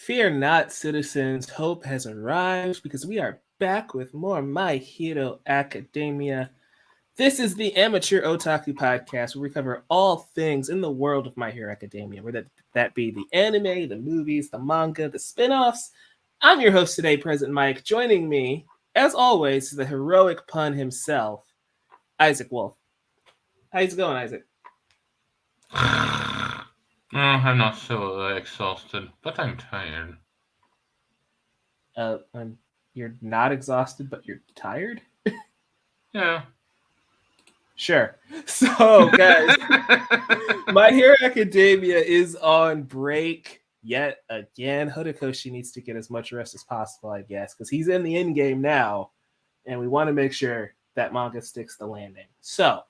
Fear not, citizens, hope has arrived because we are back with more My Hero Academia. This is the Amateur Otaku podcast where we cover all things in the world of My Hero Academia, whether that be the anime, the movies, the manga, the spin-offs. I'm your host today, President Mike. Joining me, as always, the heroic pun himself, Isaac Wolf. How's it going, Isaac? I'm not so exhausted, but I'm tired. Uh, um, you're not exhausted, but you're tired? Yeah. Sure. So, guys, My Hero Academia is on break yet again. Horikoshi needs to get as much rest as possible, I guess, because he's in the end game now, and we want to make sure that manga sticks the landing. So,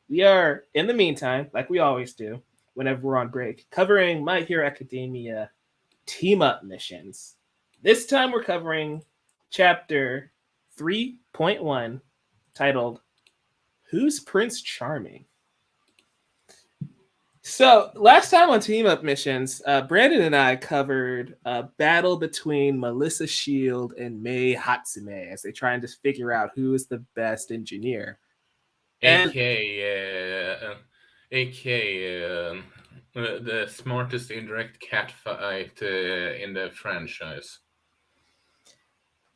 we are, in the meantime, like we always do, whenever we're on break, covering My Hero Academia team up missions. This time we're covering chapter 3.1 titled Who's Prince Charming? So last time on Team Up Missions, Brandon and I covered a battle between Melissa Shield and Mei Hatsume as they try to figure out who is the best engineer. And AKA the smartest indirect cat fight in the franchise.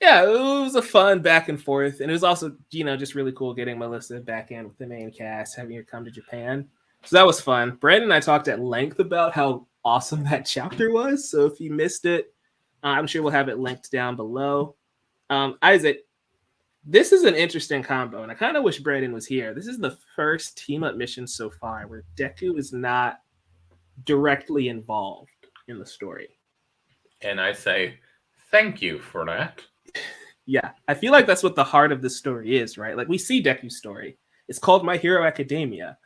yeah, it was a fun back and forth, and it was also just really cool getting Melissa back in with the main cast, having her come to Japan. So that was fun. Brandon and I talked at length about how awesome that chapter was. So if you missed it, I'm sure we'll have it linked down below. Isaac, this is an interesting combo, and I kind of wish Brandon was here. This is the first team up mission so far where Deku is not directly involved in the story. And I say, thank you for that. Yeah, I feel like that's what the heart of the story is, right? Like we see Deku's story. It's called My Hero Academia.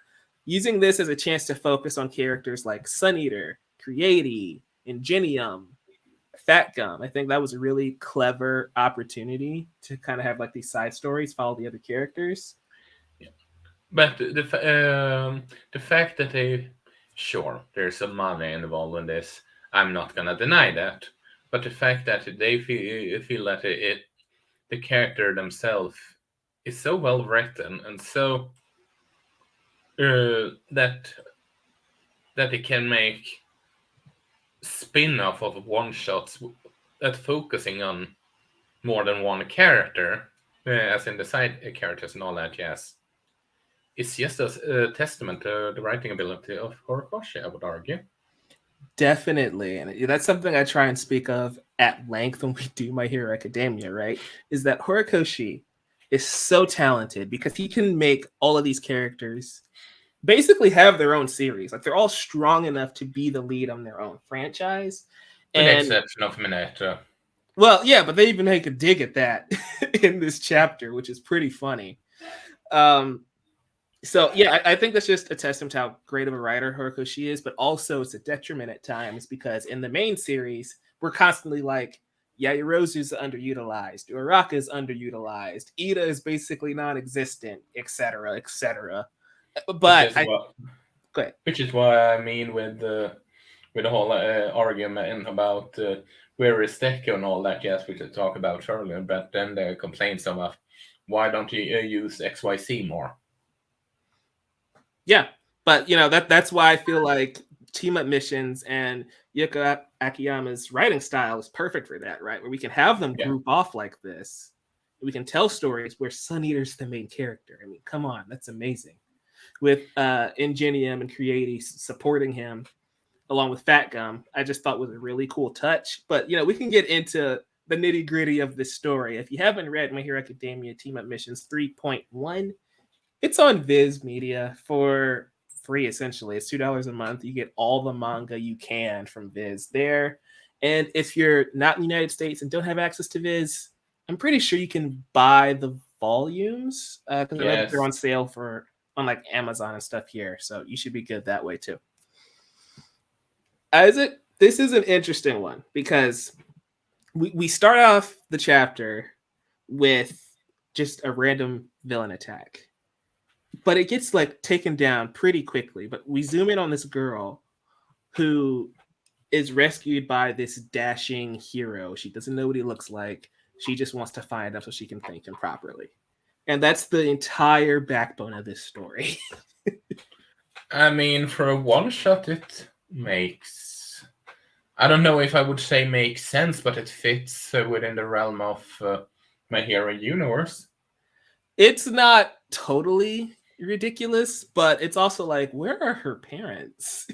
Using this as a chance to focus on characters like Sun Eater, Creati, Ingenium, Fat Gum. I think that was a really clever opportunity to kind of have like these side stories, follow the other characters. Yeah. But the fact that there's some money involved in this, I'm not gonna deny that. But the fact that they feel that the character themselves is so well written and so that it can make spin-off of one shots that focusing on more than one character, as in the side characters and all that. Yes, it's just a testament to the writing ability of Horikoshi, I would argue. Definitely. And that's something I try and speak of at length when we do My Hero Academia, right? Is that Horikoshi is so talented because he can make all of these characters basically have their own series. Like they're all strong enough to be the lead on their own franchise. With the And exception of Mineta. well, yeah, but they even make a dig at that in this chapter, which is pretty funny. So yeah, I think that's just a testament to how great of a writer Horikoshi is, but also it's a detriment at times because in the main series, we're constantly like, Yaoyorozu's underutilized, Uraraka's underutilized, Ida is basically non-existent, etc., etc. But go ahead. Which is why I mean with the whole argument about where is Deku and all that. Yes, we could talk about earlier, but then the complaints of why don't you use XYZ more? Yeah, but that's why I feel like team up missions and Yuka Akiyama's writing style is perfect for that, right? Where we can have them group off like this. We can tell stories where Sun Eater's the main character. I mean, come on, that's amazing. With Ingenium and Creati supporting him along with Fat Gum, I just thought was a really cool touch. But we can get into the nitty gritty of this story. If you haven't read My Hero Academia Team Up Missions 3.1, it's on Viz Media for free, essentially. It's $2 a month. You get all the manga you can from Viz there. And if you're not in the United States and don't have access to Viz, I'm pretty sure you can buy the volumes because I know that they're on sale on like Amazon and stuff here. So you should be good that way too. Isaac, this is an interesting one because we start off the chapter with just a random villain attack. But it gets like taken down pretty quickly. But we zoom in on this girl who is rescued by this dashing hero. She doesn't know what he looks like. She just wants to find him so she can thank him properly. And that's the entire backbone of this story. I mean, for a one shot, it makes. I don't know if I would say makes sense, but it fits within the realm of My Hero universe. It's not totally ridiculous, but it's also like, where are her parents?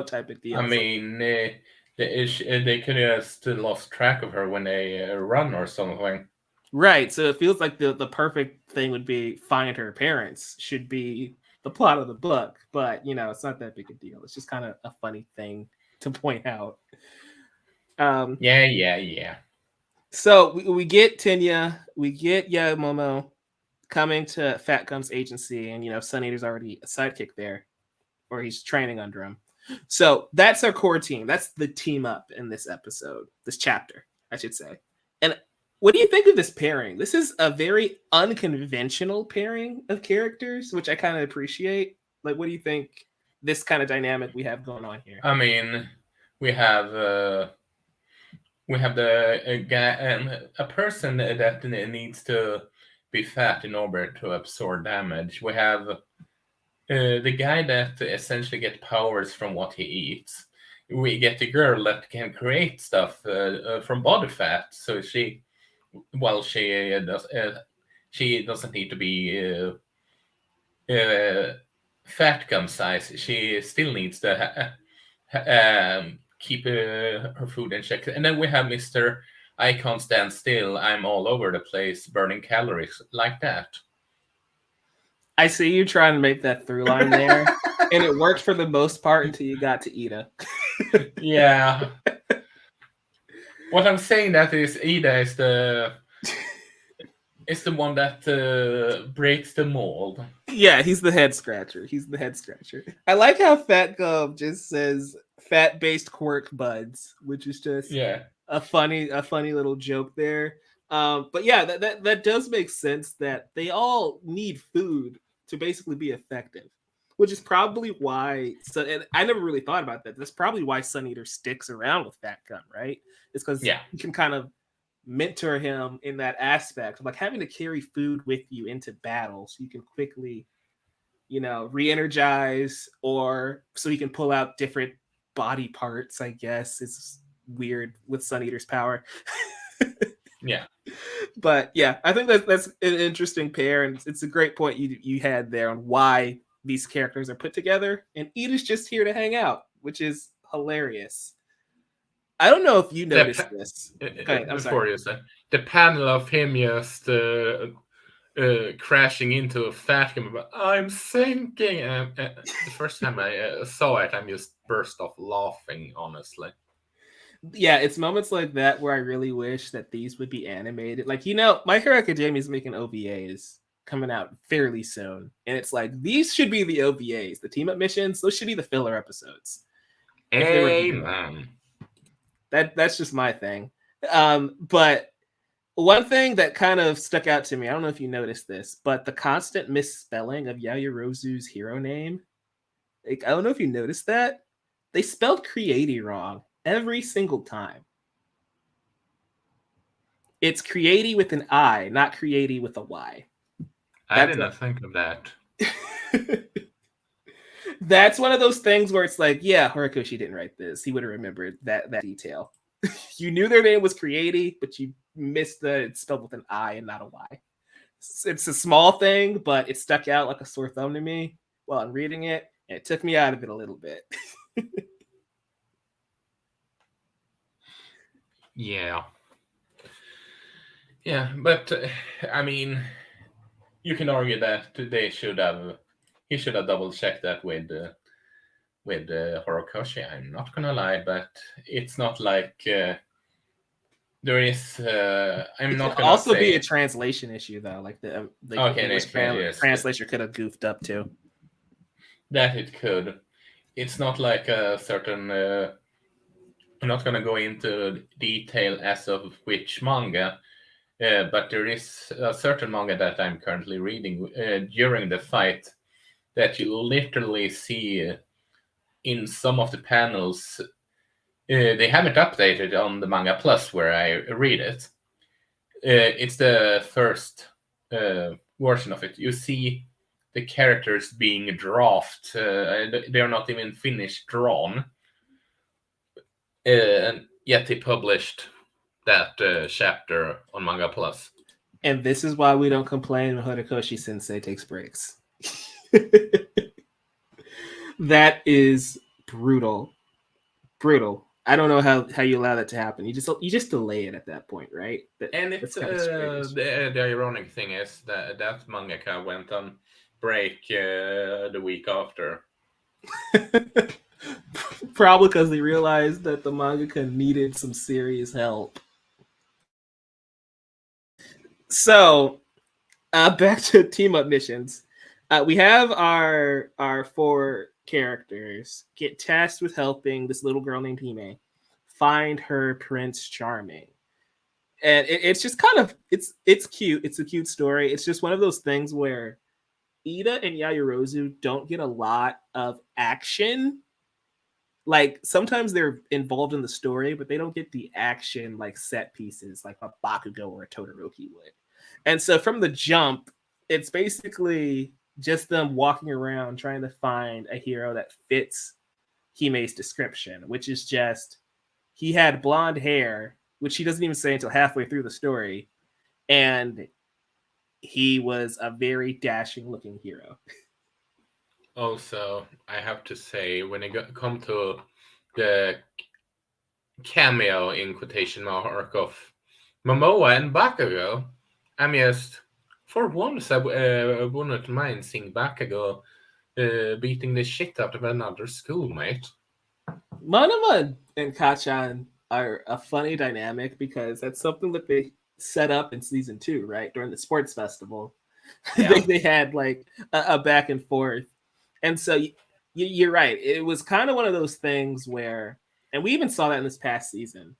Type of deal. I mean, they could have still lost track of her when they run or something. Right. So it feels like the perfect thing would be find her parents should be the plot of the book, but it's not that big a deal. It's just kind of a funny thing to point out. Yeah. So we get Tenya, we get Yamomo coming to Fat Gum's agency, and Sun Eater's already a sidekick there, or he's training under him. So that's our core team. That's the team up in this episode, this chapter, I should say. And what do you think of this pairing? This is a very unconventional pairing of characters, which I kind of appreciate. Like, what do you think this kind of dynamic we have going on here? I mean, we have the guy, a person that needs to be fat in order to absorb damage. We have the guy that essentially gets powers from what he eats. We get the girl that can create stuff from body fat, so she doesn't need to be fat gum size. She still needs to keep her food in check. And then we have Mr. I can't stand still. I'm all over the place, burning calories like that. I see you trying to make that through line there, and it worked for the most part until you got to Ida. Yeah. What I'm saying that is Ida is the one that breaks the mold. Yeah, he's the head scratcher. I like how Fat Gum just says fat-based quirk buds, which is just a funny little joke there. But yeah, that does make sense that they all need food to basically be effective, which is probably why. So, and I never really thought about that. That's probably why Sun Eater sticks around with Fat Gum, right? It's because you can kind of mentor him in that aspect of like having to carry food with you into battle so you can quickly re-energize, or so he can pull out different body parts. I guess it's weird with Sun Eater's power. Yeah, but yeah, I think that's an interesting pair, and it's a great point you had there on why these characters are put together, and Ida's just here to hang out, which is hilarious. I don't know if you noticed this. Okay, I'm sorry. You say the panel of him just crashing into a fat gum, but I'm sinking. The first time I saw it, I just burst off laughing, honestly. Yeah, it's moments like that where I really wish that these would be animated. Like, My Hero Academia is making OVAs coming out fairly soon. And it's like, these should be the OVAs. The team up missions, those should be the filler episodes. Amen. That's just my thing. But one thing that kind of stuck out to me, I don't know if you noticed this, but the constant misspelling of Yaoyorozu's hero name. Like, I don't know if you noticed that. They spelled Creati wrong every single time. It's Creati with an I, not Creati with a Y. I didn't think of that. That's one of those things where it's like, yeah, Horikoshi didn't write this. He would have remembered that detail. You knew their name was Creati, but you missed that it's spelled with an I and not a Y. It's a small thing, but it stuck out like a sore thumb to me while I'm reading it, and it took me out of it a little bit. Yeah, but I mean, you can argue that he should have double checked that with Horikoshi. I'm not gonna lie, but it's not like there is. I'm not gonna also say be a translation issue though, like the English translation could have goofed up too. That it could. It's not like a certain. I'm not gonna go into detail as of which manga. But there is a certain manga that I'm currently reading during the fight that you literally see in some of the panels They haven't updated on the Manga Plus where I read it. It's the first version of it. You see the characters being drafted. They're not even finished drawn. And yet they published that chapter on Manga Plus. And this is why we don't complain when Horikoshi Sensei takes breaks. That is brutal. Brutal. I don't know how you allow that to happen. You just delay it at that point, right? And it's the ironic thing is that mangaka went on break the week after. Probably because they realized that the mangaka needed some serious help. So, back to team up missions. We have our 4 characters get tasked with helping this little girl named Hime find her Prince Charming. And it's just kind of it's cute. It's a cute story. It's just one of those things where Ida and Yayorozu don't get a lot of action. Like sometimes they're involved in the story, but they don't get the action like set pieces like a Bakugo or a Todoroki would. And so from the jump, it's basically just them walking around trying to find a hero that fits Hime's description, which is just he had blonde hair, which he doesn't even say until halfway through the story, and he was a very dashing looking hero. Also, I have to say, when it come to the cameo in quotation mark of Momoa and Bakugo, I'm just, for once, I wouldn't mind seeing Bakugo beating the shit out of another schoolmate. Manama and Kachan are a funny dynamic because that's something that they set up in season 2, right? During the sports festival. Yeah. they had like a back and forth. And so you're right. It was kind of one of those things where, and we even saw that in this past season,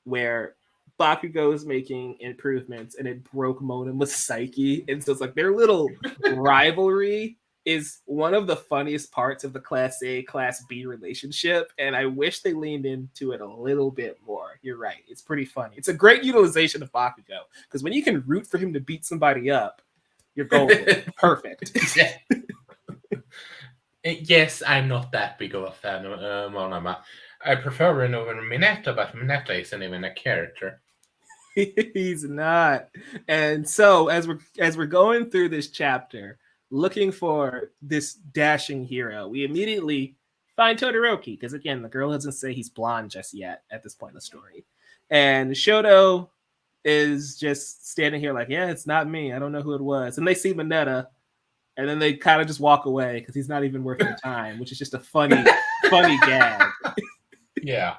where Bakugo is making improvements and it broke Monema's psyche. And so it's like their little rivalry is one of the funniest parts of the Class A, Class B relationship. And I wish they leaned into it a little bit more. You're right. It's pretty funny. It's a great utilization of Bakugo because when you can root for him to beat somebody up, you're golden. Perfect. Yes, I'm not that big of a fan of Monoma. I prefer her over Mineta, but Mineta isn't even a character. He's not. And so as we're going through this chapter, looking for this dashing hero, we immediately find Todoroki, because again, the girl doesn't say he's blonde just yet at this point in the story. And Shoto is just standing here like, yeah, it's not me. I don't know who it was. And they see Mineta, and then they kind of just walk away because he's not even worth their time, which is just a funny gag. Yeah.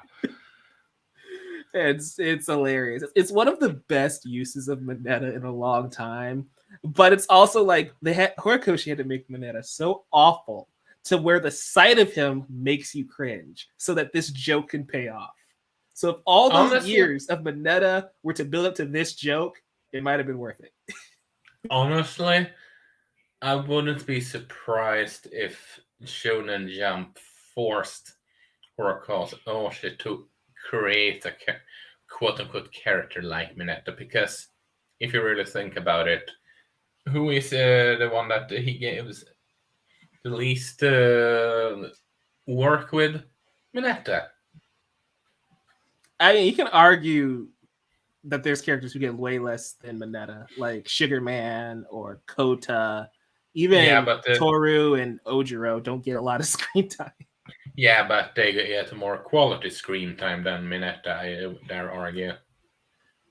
It's hilarious. It's one of the best uses of Mineta in a long time, but it's also like Horikoshi had to make Mineta so awful to where the sight of him makes you cringe, so that this joke can pay off. So if all those years of Mineta were to build up to this joke, it might have been worth it. Honestly, I wouldn't be surprised if Shonen Jump forced Horikoshi to create a quote-unquote character like Mineta, because if you really think about it, who is the one that he gives the least work with? Mineta. I mean, you can argue that there's characters who get way less than Mineta, like Sugar Man or Kota. Even Toru and Ojiro don't get a lot of screen time. Yeah, but they get more quality screen time than Mineta, I dare argue.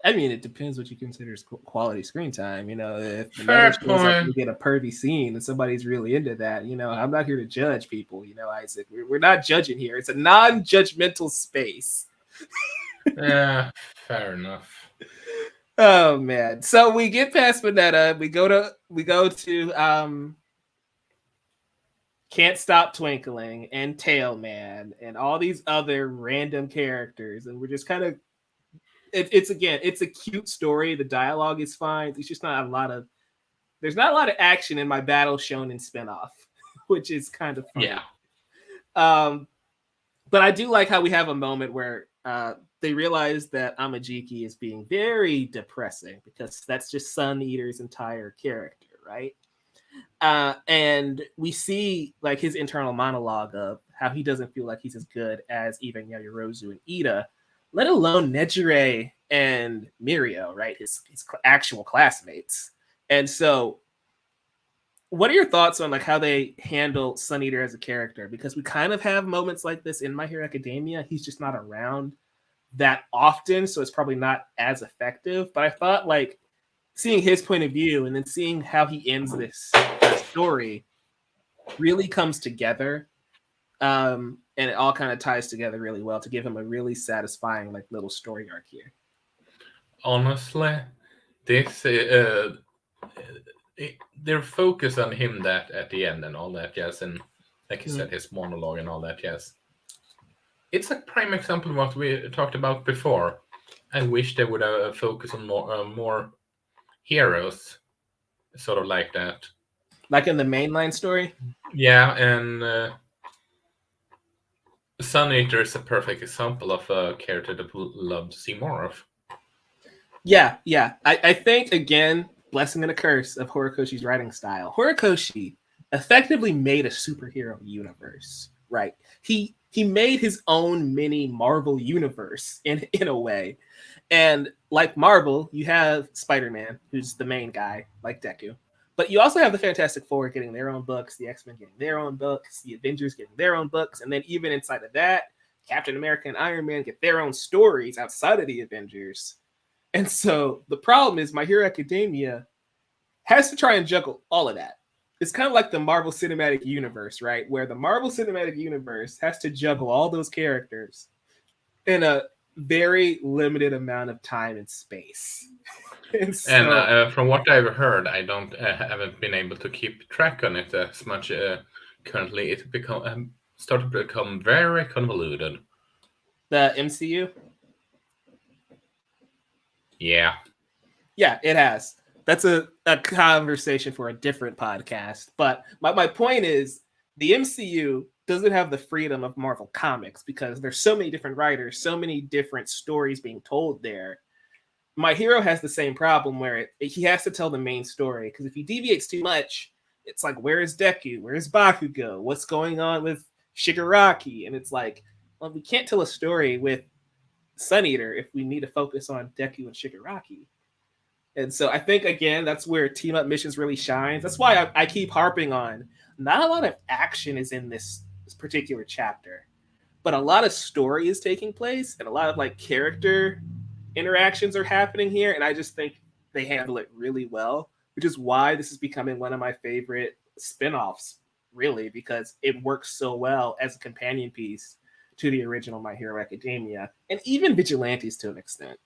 I mean, it depends what you consider as quality screen time. You know, if Mineta shows up, you get a pervy scene and somebody's really into that. You know, I'm not here to judge people. You know, Isaac, we're not judging here. It's a non-judgmental space. Yeah, fair enough. Oh man! So we get past Mineta. We go to Can't Stop Twinkling and Tailman and all these other random characters, and we're just kind of it's a cute story. The dialogue is fine. It's just not a lot of action in my Battle Shonen spinoff, which is kind of funny. Yeah. But I do like how we have a moment where they realize that Amajiki is being very depressing because that's just Sun Eater's entire character, right? And we see like his internal monologue of how he doesn't feel like he's as good as even Yayorozu and Ida, let alone Nejire and Mirio, right? His actual classmates. And so what are your thoughts on like how they handle Sun Eater as a character? Because we kind of have moments like this in My Hero Academia. He's just not around that often, so it's probably not as effective. But I thought like seeing his point of view and then seeing how he ends this story really comes together. And it all kind of ties together really well to give him a really satisfying like little story arc here. Honestly, this their focus on him that at the end and all that, yes, and like you said, his monologue and all that, yes. It's a prime example of what we talked about before. I wish they would have focused on more heroes, sort of like that. Like in the mainline story? Yeah, and Sun Eater is a perfect example of a character that would love to see more of. Yeah. I think, again, blessing and a curse of Horikoshi's writing style. Horikoshi effectively made a superhero universe, right? He made his own mini Marvel universe in a way. And like Marvel, you have Spider-Man, who's the main guy, like Deku. But you also have the Fantastic Four getting their own books, the X-Men getting their own books, the Avengers getting their own books, and then even inside of that, Captain America and Iron Man get their own stories outside of the Avengers. And so the problem is My Hero Academia has to try and juggle all of that. It's kind of like the Marvel Cinematic Universe, right? Where the Marvel Cinematic Universe has to juggle all those characters in a very limited amount of time and space. And so, from what I've heard, I haven't been able to keep track on it as much. Currently, it started to become very convoluted. The MCU? Yeah, it has. That's a conversation for a different podcast. But my point is the MCU doesn't have the freedom of Marvel Comics because there's so many different writers, so many different stories being told there. My Hero has the same problem where he has to tell the main story because if he deviates too much, it's like, where is Deku? Where is Bakugo? What's going on with Shigaraki? And it's like, well, we can't tell a story with Sun Eater if we need to focus on Deku and Shigaraki. And so I think, again, that's where Team Up Missions really shines. That's why I keep harping on not a lot of action is in this particular chapter, but a lot of story is taking place and a lot of like character interactions are happening here. And I just think they handle it really well, which is why this is becoming one of my favorite spin-offs, really, because it works so well as a companion piece to the original My Hero Academia and even Vigilantes to an extent.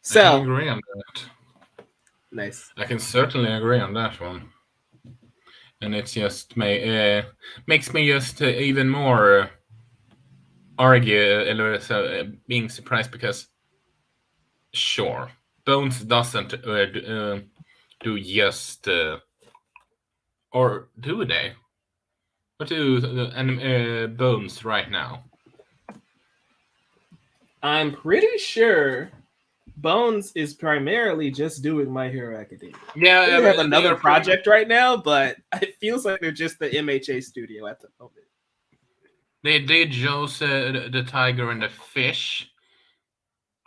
So, I can agree on that. Nice. I can certainly agree on that one. And it just makes me just even more being surprised because, sure, Bones doesn't do just, or do they? What do Bones right now? I'm pretty sure Bones is primarily just doing My Hero Academia. Yeah, they have another project right now, but it feels like they're just the MHA studio at the moment. They did shows the Tiger and the Fish.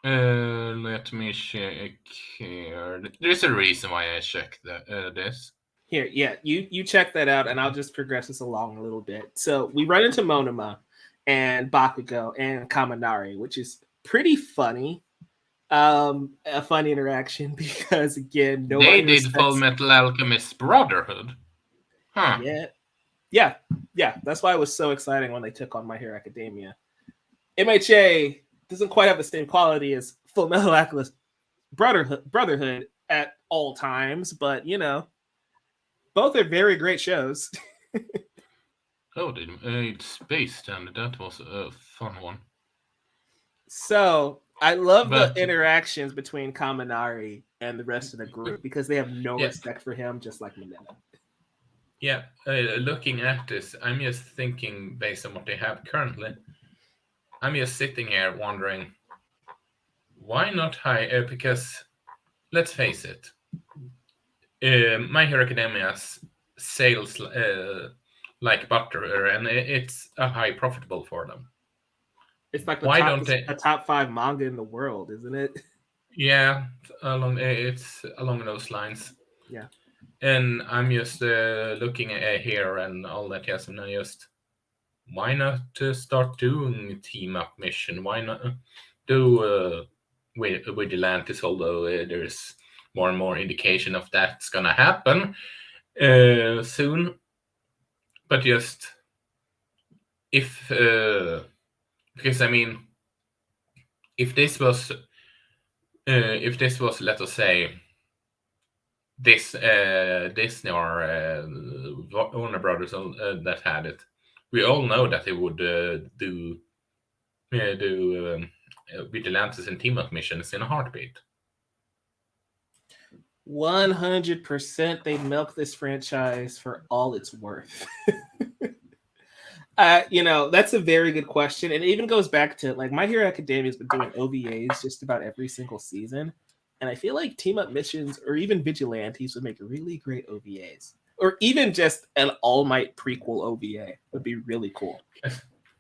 Let me check here. There's a reason why I checked this. Here, yeah, you check that out, and I'll just progress this along a little bit. So we run into Monoma and Bakugo and Kaminari, which is pretty funny. A funny interaction because again, they did Full Metal Alchemist Brotherhood. Huh. Yeah. That's why it was so exciting when they took on My Hero Academia. MHA doesn't quite have the same quality as Full Metal Alchemist Brotherhood at all times, but you know, both are very great shows. Oh, it's Space Standard. That was a fun one. So I love the interactions between Kaminari and the rest of the group because they have no respect for him, just like Mineta. Yeah, looking at this, I'm just thinking based on what they have currently. I'm just sitting here wondering why not hire? Because let's face it, My Hero Academia's sales like butter, and it's a high profitable for them. It's like Why don't it's they? a top 5 manga in the world, isn't it? Yeah, it's along those lines. Yeah. And I'm just looking at here and all that. Yes, and I just why not start doing team up mission? Why not do with Atlantis? Although there's more and more indication of that's gonna happen soon. But just if because I mean, if this was let us say this Disney or Warner Brothers that had it, we all know that they would do vigilantes and team up missions in a heartbeat. 100% they milk this franchise for all it's worth. That's a very good question. And it even goes back to like My Hero Academia has been doing OVAs just about every single season. And I feel like team up missions or even vigilantes would make really great OVAs. Or even just an All Might prequel OVA would be really cool.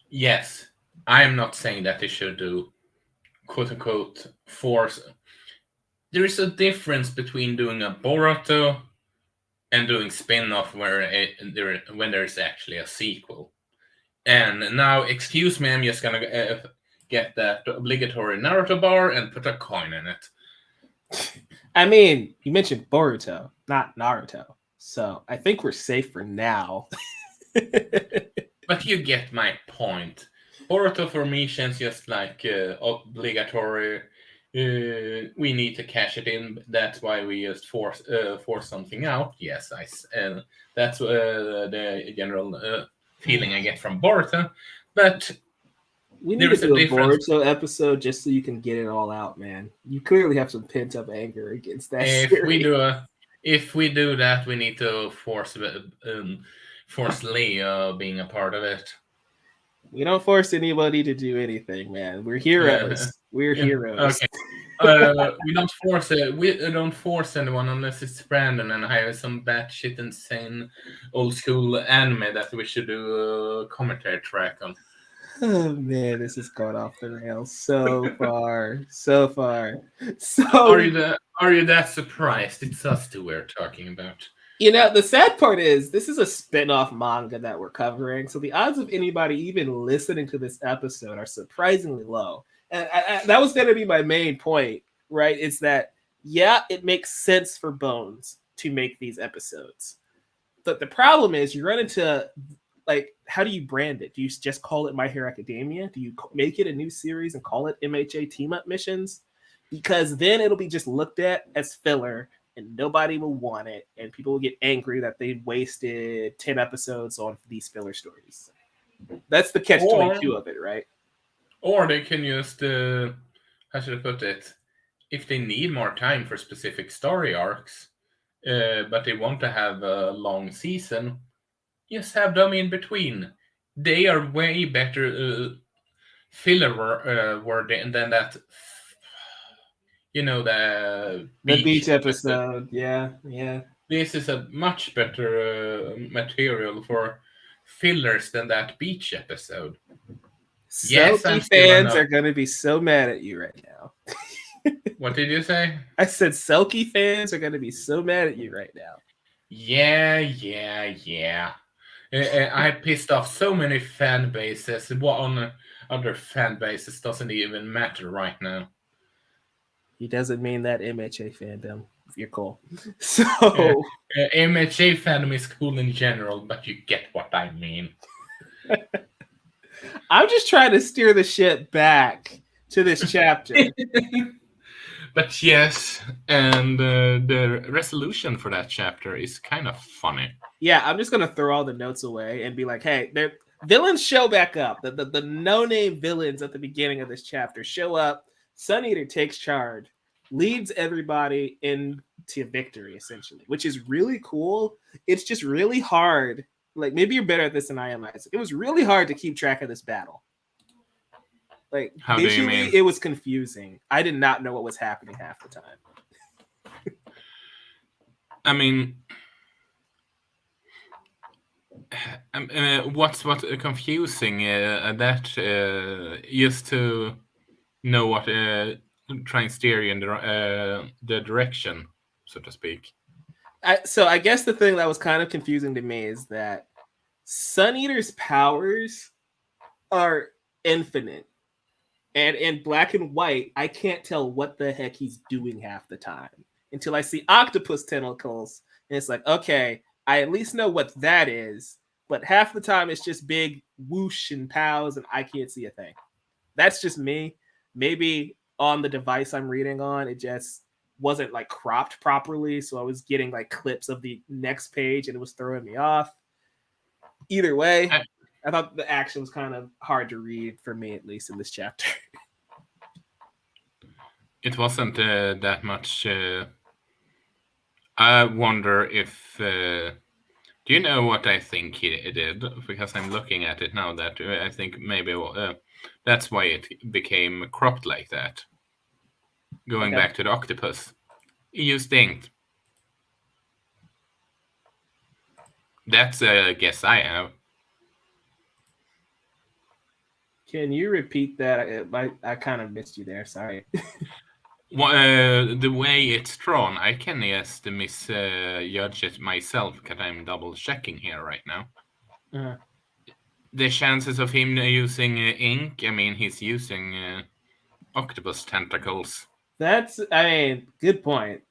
Yes, I am not saying that they should do quote unquote force. There is a difference between doing a Boruto and doing spin-off when there's actually a sequel. And now, excuse me, I'm just gonna get that obligatory Naruto bar and put a coin in it. I mean, you mentioned Boruto, not Naruto. So I think we're safe for now. But you get my point. Boruto formations just like obligatory. We need to cash it in. That's why we just force something out. Yes, that's the general feeling I get from Boruto. But we need to do a Boruto episode just so you can get it all out, man. You clearly have some pent up anger against that. If we do that, we need to force Leah being a part of it. We don't force anybody to do anything, man. We're heroes. We're heroes. Okay. We don't force it. We don't force anyone unless it's Brandon and I have some batshit insane old school anime that we should do a commentary track on. Oh man, this has gone off the rails so far, so far. So are you that surprised? It's us two we're talking about. The sad part is this is a spin-off manga that we're covering, so the odds of anybody even listening to this episode are surprisingly low. And that was going to be my main point, right? It's that, yeah, it makes sense for Bones to make these episodes. But the problem is you run into, like, how do you brand it? Do you just call it My Hero Academia? Do you make it a new series and call it MHA Team Up Missions? Because then it'll be just looked at as filler and nobody will want it, and people will get angry that they wasted 10 episodes on these filler stories. That's the catch-22 of it, right? Or they can just, how should I put it? If they need more time for specific story arcs, but they want to have a long season, just have them in between. They are way better filler worthy than that. The beach episode. Yeah. This is a much better material for fillers than that beach episode. Selkie fans are going to be so mad at you right now. What did you say? I said Selkie fans are going to be so mad at you right now. Yeah. I pissed off so many fan bases. What on other fan bases doesn't even matter right now. He doesn't mean that MHA fandom. You're cool. So MHA fandom is cool in general, but you get what I mean. I'm just trying to steer the ship back to this chapter. But yes, and the resolution for that chapter is kind of funny. Yeah, I'm just gonna throw all the notes away and be like, hey, villains show back up. The no-name villains at the beginning of this chapter show up. Sun Eater takes charge. leads everybody into victory, essentially, which is really cool. It's just really hard. Like, maybe you're better at this than I am, Isaac. It was really hard to keep track of this battle. Like, How do you visually, mean? it was confusing. I did not know what was happening half the time. I mean, what's confusing that used to know what try and steer you in the direction, so to speak. So I guess the thing that was kind of confusing to me is that Sun Eater's powers are infinite. And in black and white, I can't tell what the heck he's doing half the time until I see octopus tentacles. And it's like, okay, I at least know what that is. But half the time, it's just big whoosh and pows, and I can't see a thing. That's just me. Maybe on the device I'm reading on, it just wasn't like cropped properly. So I was getting like clips of the next page and it was throwing me off. Either way, I thought the action was kind of hard to read for me, at least in this chapter. It wasn't that much. I wonder if. Do you know what I think he did? Because I'm looking at it now. That I think maybe that's why it became cropped like that. Going back to the octopus, he used ink. That's a guess I have. Can you repeat that? I kind of missed you there. Sorry. The way it's drawn, I can just misjudge it myself because I'm double checking here right now. The chances of him using ink, I mean, he's using octopus tentacles. I mean, good point.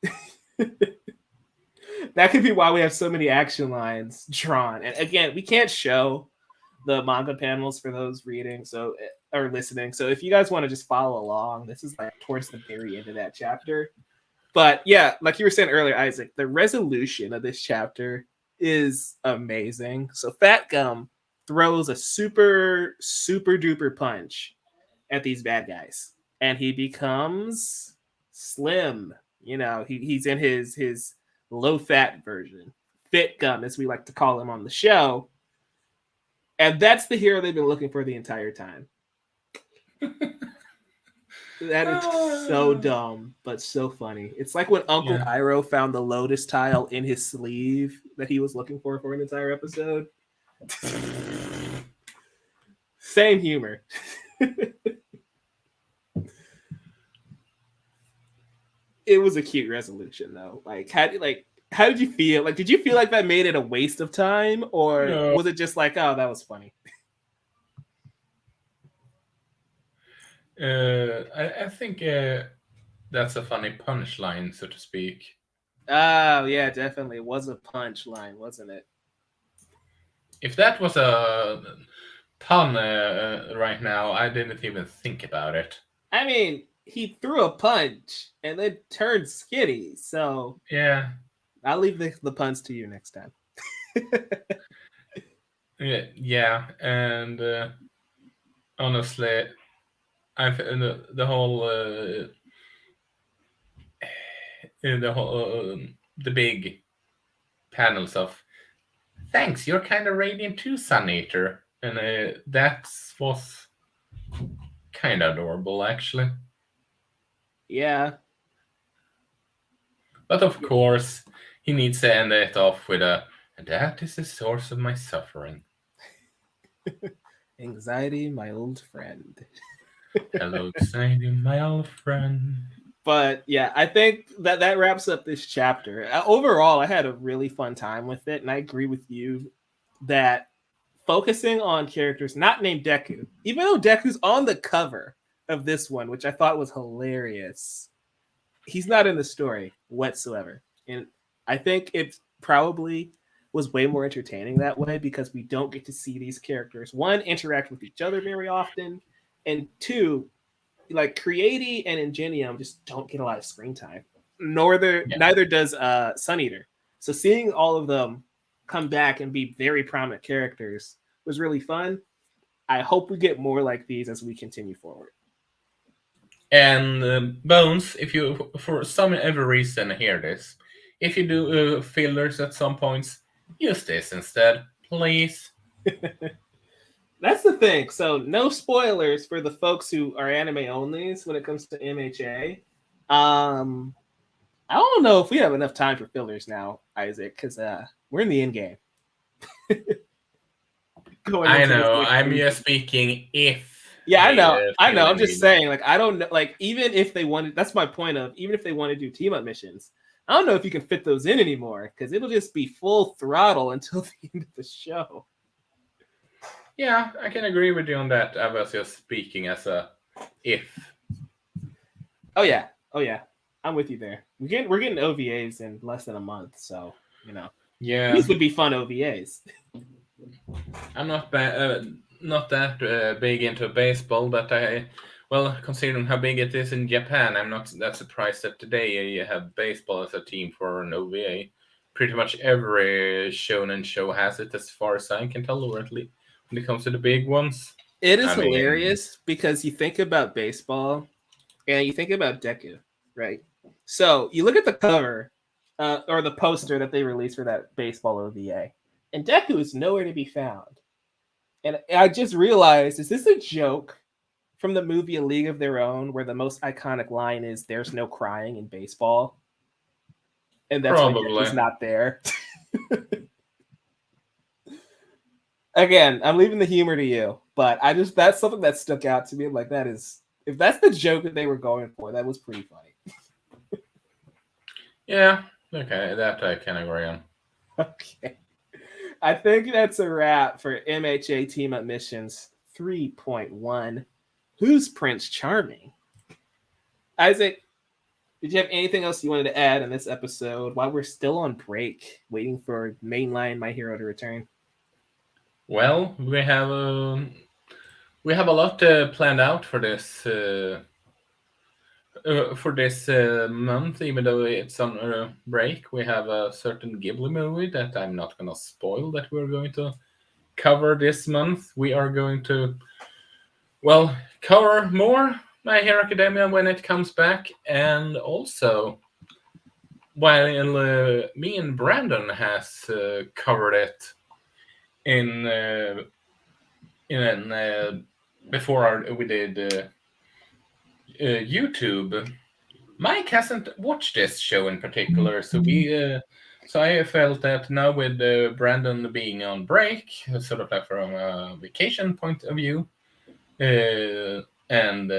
That could be why we have so many action lines drawn. And again, we can't show the manga panels for those reading or listening. So if you guys want to just follow along, this is like towards the very end of that chapter. But yeah, like you were saying earlier, Isaac, the resolution of this chapter is amazing. So Fat Gum throws a super, super duper punch at these bad guys, and he becomes slim. You know, he's in his low fat version, Fit Gum, as we like to call him on the show. And that's the hero they've been looking for the entire time. That is so dumb, but so funny. It's like when Uncle Iroh found the lotus tile in his sleeve that he was looking for an entire episode. Same humor. It was a cute resolution, though. How did you feel? Like, did you feel like that made it a waste of time, or was it just like, oh, that was funny? I think that's a funny punchline, so to speak. Oh, yeah, definitely. It was a punchline, wasn't it? If that was a pun right now, I didn't even think about it. I mean, he threw a punch and then turned skinny, so yeah. I'll leave the puns to you next time. Yeah, and honestly, I've the whole the big panels of thanks, you're kind of radiant too, Sun Eater, and that was kind of adorable, actually. Yeah, but of course, he needs to end it off with that is the source of my suffering. Anxiety, my old friend. Hello, anxiety, my old friend. But yeah, I think that wraps up this chapter. Overall, I had a really fun time with it, and I agree with you that focusing on characters not named Deku, even though Deku's on the cover of this one, which I thought was hilarious, he's not in the story whatsoever. And I think it probably was way more entertaining that way because we don't get to see these characters, one, interact with each other very often, and two, like Creati and Ingenium just don't get a lot of screen time. Neither does Sun Eater. So seeing all of them come back and be very prominent characters was really fun. I hope we get more like these as we continue forward. And Bones, if you for some ever reason hear this, if you do fillers at some points, use this instead, please. That's the thing. So no spoilers for the folks who are anime onlys when it comes to MHA. I don't know if we have enough time for fillers now, Isaac, because we're in the end game. I know. I'm just speaking if. Yeah, I know. I'm just saying, like, I don't know. Like, even if they wanted, that's my point of, even if they want to do team up missions, I don't know if you can fit those in anymore because it'll just be full throttle until the end of the show. Yeah, I can agree with you on that. I was just speaking as a if. Oh yeah, I'm with you there. We're getting OVAs in less than a month, so yeah, these would be fun OVAs. I'm not that big into baseball, but considering how big it is in Japan, I'm not that surprised that today you have baseball as a team for an OVA. Pretty much every shonen show has it, as far as I can tell, or at least when it comes to the big ones. It is hilarious because you think about baseball and you think about Deku, right? So you look at the cover or the poster that they released for that baseball OVA, and Deku is nowhere to be found. And I just realized, is this a joke from the movie A League of Their Own, where the most iconic line is "There's no crying in baseball," and that's why Deku's not there. Again, I'm leaving the humor to you, but that's something that stuck out to me. I'm like, if that's the joke that they were going for, that was pretty funny. Yeah, okay, that I can agree on. Okay. I think that's a wrap for MHA Team Up Missions 3.1. Who's Prince Charming? Isaac, did you have anything else you wanted to add in this episode while we're still on break, waiting for mainline My Hero to return? Well, we have a lot planned out for this month, even though it's on break. We have a certain Ghibli movie that I'm not going to spoil that we're going to cover this month. We are going to, cover more My Hero Academia when it comes back, and also while me and Brandon has covered it before we did YouTube. Mike hasn't watched this show in particular, so I felt that now with Brandon being on break, sort of like from a vacation point of view, and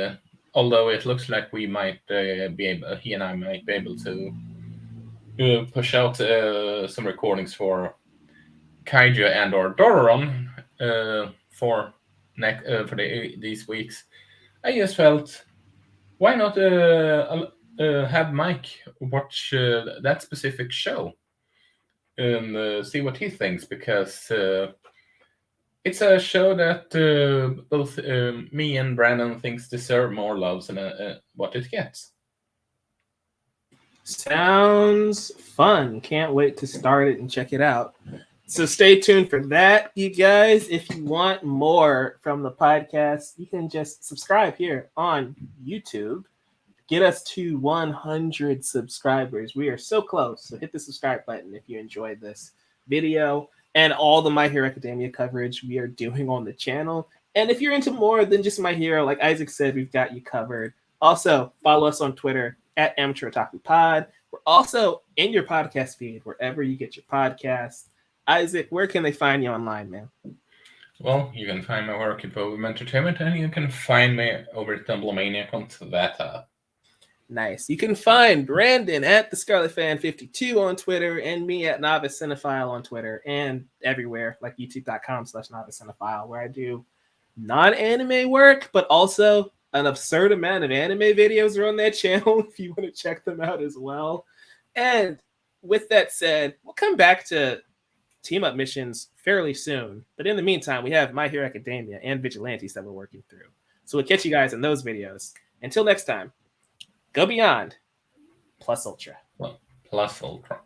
although it looks like we might he and I might be able to push out some recordings for Kaiju and or Doron for these weeks, I just felt, why not have Mike watch that specific show and see what he thinks, because it's a show that both me and Brandon thinks deserve more love than what it gets. Sounds fun. Can't wait to start it and check it out. So stay tuned for that, you guys. If you want more from the podcast, you can just subscribe here on YouTube. Get us to 100 subscribers. We are so close. So hit the subscribe button if you enjoyed this video and all the My Hero Academia coverage we are doing on the channel. And if you're into more than just My Hero, like Isaac said, we've got you covered. Also, follow us on Twitter at Amateur Otaku Pod. We're also in your podcast feed, wherever you get your podcasts. Isaac, where can they find you online, man? Well, you can find my work at Bobum Entertainment, and you can find me over at Dumblemaniac on Twitter. Nice. You can find Brandon at the ScarletFan52 on Twitter, and me at Novice Cinephile on Twitter, and everywhere, like youtube.com/Novice Cinephile, where I do non-anime work, but also an absurd amount of anime videos are on that channel if you want to check them out as well. And with that said, we'll come back to team up missions fairly soon. But in the meantime, we have My Hero Academia and Vigilantes that we're working through. So we'll catch you guys in those videos. Until next time, go beyond. Plus Ultra. Plus Ultra.